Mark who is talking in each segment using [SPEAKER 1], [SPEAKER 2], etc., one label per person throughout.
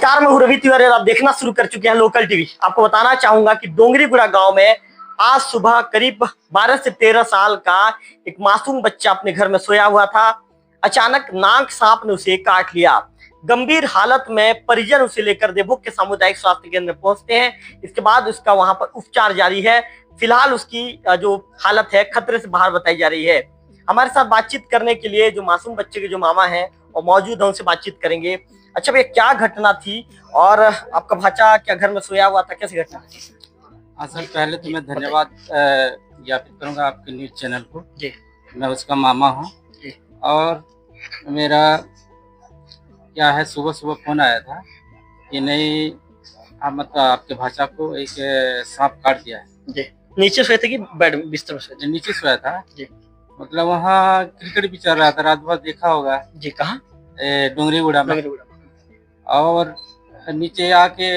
[SPEAKER 1] नमस्कार, मैं हूं रवि तिवारी और आप देखना शुरू कर चुके हैं लोकल टीवी। आपको बताना चाहूंगा कि डोंगरीगुड़ा गांव में आज सुबह करीब 12 से 13 साल का एक मासूम बच्चा अपने घर में सोया हुआ था। अचानक नाग सांप ने उसे काट लिया। गंभीर हालत में परिजन उसे लेकर देवभोग के सामुदायिक स्वास्थ्य केंद्र में पहुंचते हैं। इसके बाद उसका वहां पर उपचार जारी है। फिलहाल उसकी जो हालत है खतरे से बाहर बताई जा रही है। हमारे साथ बातचीत करने के लिए जो मासूम बच्चे के जो मामा हैं वो मौजूद है, उनसे बातचीत करेंगे। अच्छा भैया, क्या घटना थी और आपका भाचा क्या घर में सोया हुआ था, कैसी घटना थी?
[SPEAKER 2] हाँ सर, पहले तो मैं धन्यवाद ज्ञापित करूंगा आपके न्यूज चैनल को।
[SPEAKER 1] जी,
[SPEAKER 2] मैं उसका मामा हूँ और मेरा क्या है, सुबह सुबह फोन आया था कि नहीं, मतलब आपके भाचा को एक सांप काट दिया है।
[SPEAKER 1] जी। नीचे सोए थे कि बेड बिस्तर में सोए थे?
[SPEAKER 2] नीचे सोया था
[SPEAKER 1] जी।
[SPEAKER 2] मतलब वहाँ क्रिकेट भी चल रहा था, रात भर देखा होगा
[SPEAKER 1] जी। कहाँ?
[SPEAKER 2] डोंगरीगुड़ा में। और नीचे आके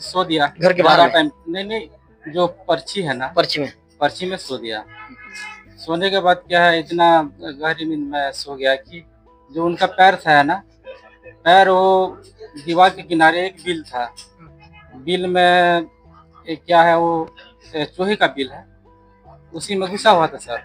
[SPEAKER 2] सो दिया
[SPEAKER 1] घर के बाहर
[SPEAKER 2] टाइम। नहीं, जो पर्ची है ना, पर्ची में सो दिया। सोने के बाद क्या है, इतना गहरी नींद में सो गया कि जो उनका पैर था ना, पैर वो दीवार के किनारे एक बिल था। बिल में एक क्या है, वो चूहे का बिल है, उसी में घुसा हुआ था सर।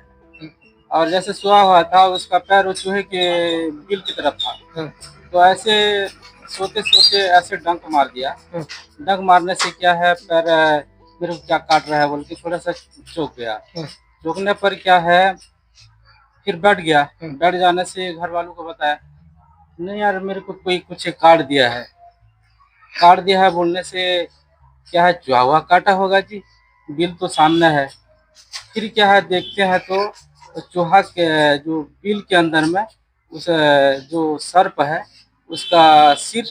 [SPEAKER 2] और जैसे सोया हुआ था, उसका पैर वो चूहे के बिल की तरफ था। तो ऐसे सोते सोते ऐसे डंक मार दिया। डंक मारने से क्या है, पैर मेरे को क्या काट रहा है बोल के थोड़ा सा चौंक गया। चौंकने पर क्या है, फिर बैठ गया। बैठ जाने से घर वालों को बताया, नहीं यार मेरे को कोई कुछ काट दिया है बोलने से क्या है, चूहा काटा होगा जी, बिल तो सामने है। फिर क्या है, देखते हैं तो चूहा के जो बिल के अंदर में उस जो सर्प है उसका सिर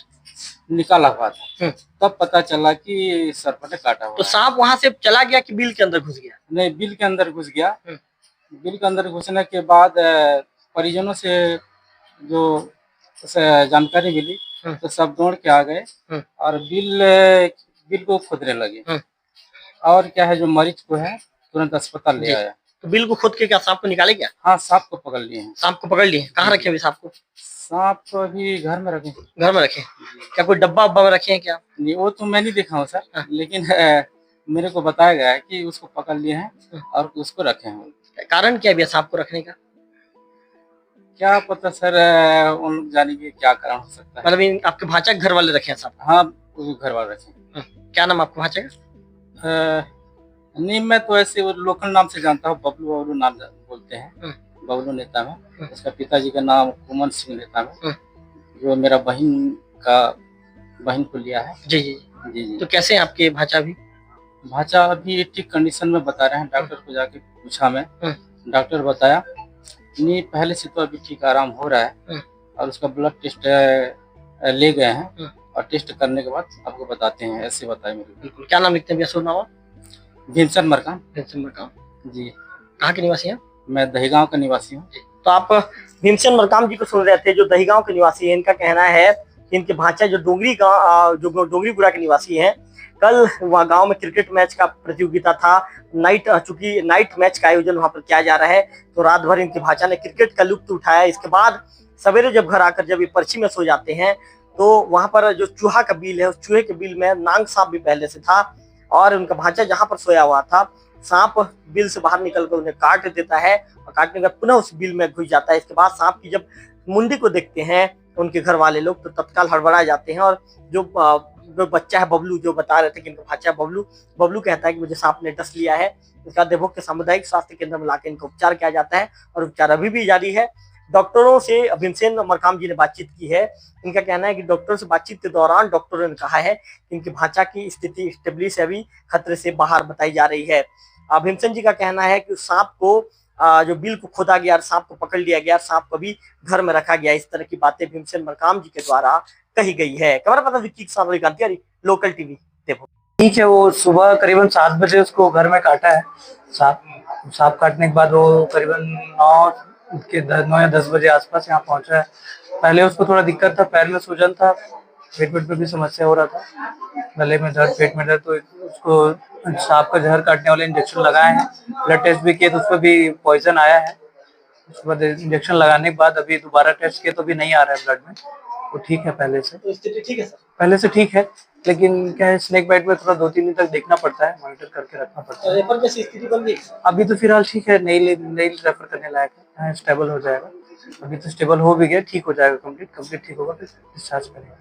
[SPEAKER 2] निकाला हुआ था। तब पता चला कि सर्प ने काटा हुआ।
[SPEAKER 1] तो सांप वहां से चला गया कि बिल के अंदर घुस गया?
[SPEAKER 2] नहीं, बिल के अंदर घुस गया। बिल के अंदर घुसने के बाद परिजनों से जो जानकारी मिली तो सब दौड़ के आ गए और बिल को खोदने लगे। और क्या है, जो मरीज को है तुरंत अस्पताल ले आया।
[SPEAKER 1] तो बिल को खोद के क्या सांप को निकाले क्या?
[SPEAKER 2] हाँ, सांप को पकड़ लिए हैं।
[SPEAKER 1] सांप को पकड़ लिए? कहाँ रखे अभी सांप को?
[SPEAKER 2] सांप तो अभी घर में रखे।
[SPEAKER 1] घर में रखे? क्या कोई डब्बा उब्बा में रखे हैं क्या?
[SPEAKER 2] नहीं, वो तो मैं नहीं देखा हूँ सर, लेकिन मेरे को बताया गया है कि उसको पकड़ लिए हैं और उसको रखे हैं।
[SPEAKER 1] कारण क्या है सांप को रखने का?
[SPEAKER 2] क्या पता सर, उन लोग जानेंगे क्या कारण हो सकता है।
[SPEAKER 1] मतलब आपके भाचा घर वाले रखे हैं सांप?
[SPEAKER 2] हाँ, घर वाले रखे।
[SPEAKER 1] क्या नाम आपके भाचा का?
[SPEAKER 2] नहीं, मैं तो ऐसे वो लोकल नाम से जानता हूँ, बबलू नाम बोलते हैं। बबलू नेता में उसका पिताजी का नाम कुमन सिंह नेता में, जो मेरा बहन को लिया है।
[SPEAKER 1] जी जी जी जी। तो कैसे हैं आपके भाचा?
[SPEAKER 2] भाचा अभी ठीक कंडीशन में बता रहे हैं। डॉक्टर को जाके पूछा मैं, डॉक्टर बताया नहीं, पहले से तो अभी ठीक आराम हो रहा है। और उसका ब्लड टेस्ट ले गए हैं और टेस्ट करने के बाद आपको बताते हैं, ऐसे बताया मेरे।
[SPEAKER 1] बिल्कुल। क्या नाम लिखते हैं भैया? नाम
[SPEAKER 2] भीमसेन मरकाम।
[SPEAKER 1] भीमसेन मरकाम जी। कहाँ के निवासी हैं?
[SPEAKER 2] मैं दहीगांव का निवासी हूँ।
[SPEAKER 1] तो आप भीमसेन मरकाम जी को सुन रहे थे, जो दहीगांव के निवासी हैं। इनका कहना है कि इनके भाचा जो डोंगरीगुड़ा के निवासी हैं, कल वहाँ गांव में क्रिकेट मैच का प्रतियोगिता था। चूंकि नाइट मैच का आयोजन वहां पर किया जा रहा है, तो रात भर इनके भाचा ने क्रिकेट का लुत्फ उठाया। इसके बाद सवेरे जब घर आकर जब ये पर्ची में सो जाते हैं, तो वहां पर जो चूहा का बिल है, उस चूहे के बिल में नाग सांप भी पहले से था। और उनका भाचा जहां पर सोया हुआ था, सांप बिल से बाहर निकलकर उन्हें काट देता है और काटने के बाद पुनः उस बिल में घुस जाता है। इसके बाद सांप की जब मुंडी को देखते हैं उनके घर वाले लोग, तो तत्काल हड़बड़ा जाते हैं। और जो बच्चा है बबलू, जो बता रहे थे कि इनका भाचा है बबलू कहता है कि मुझे सांप ने डस लिया है। इसका देवभोग के सामुदायिक स्वास्थ्य केंद्र में लाकर इनका उपचार किया जाता है और उपचार अभी भी जारी है। डॉक्टरों से भीमसेन मरकाम जी ने बातचीत की है। इनका कहना है कि डॉक्टरों से बातचीत के दौरान डॉक्टरों ने कहा है कि इनके भाचा की स्थिति स्टेबलिश है, अभी खतरे से बाहर बताई जा रही है। भीमसेन जी का कहना है कि उस सांप को जो बिल को खोदा गया, सांप को पकड़ लिया गया, सांप को भी घर में रखा गया। इस तरह की बातें भीमसेन मरकाम जी के द्वारा कही गई है। कैमरा पर्सन विक्की के साथ लोकल टीवी देखो।
[SPEAKER 3] ठीक है, वो सुबह करीबन 7 बजे उसको घर में काटा है। सांप काटने के बाद वो करीबन 9 या 10 बजे आसपास यहाँ पहुंचा है। पहले उसको थोड़ा दिक्कत था, पैर में सूजन था, पेट पे भी समस्या हो रहा था, गले में दर्द, पेट में दर्द। तो उसको सांप का जहर काटने वाले इंजेक्शन लगाए हैं। ब्लड टेस्ट भी किए तो उसमें भी पॉइजन आया है। उसके बाद इंजेक्शन लगाने के बाद अभी दोबारा टेस्ट किए तो भी नहीं आ रहा है ब्लड में। वो ठीक है पहले से।
[SPEAKER 1] तो स्थिति ठीक है सर?
[SPEAKER 3] पहले से ठीक है, लेकिन क्या है स्नेक बाइट में थोड़ा 2-3 दिन तक देखना पड़ता है, मॉनिटर करके रखना पड़ता है।
[SPEAKER 1] रेफर कैसी स्थिति बन गई?
[SPEAKER 3] अभी तो फिलहाल ठीक है, नहीं रेफर करने लायक है, स्टेबल हो जाएगा। अभी तो स्टेबल हो भी गया, ठीक हो जाएगा, कंप्लीट ठीक होगा फिर डिस्चार्ज करेंगे।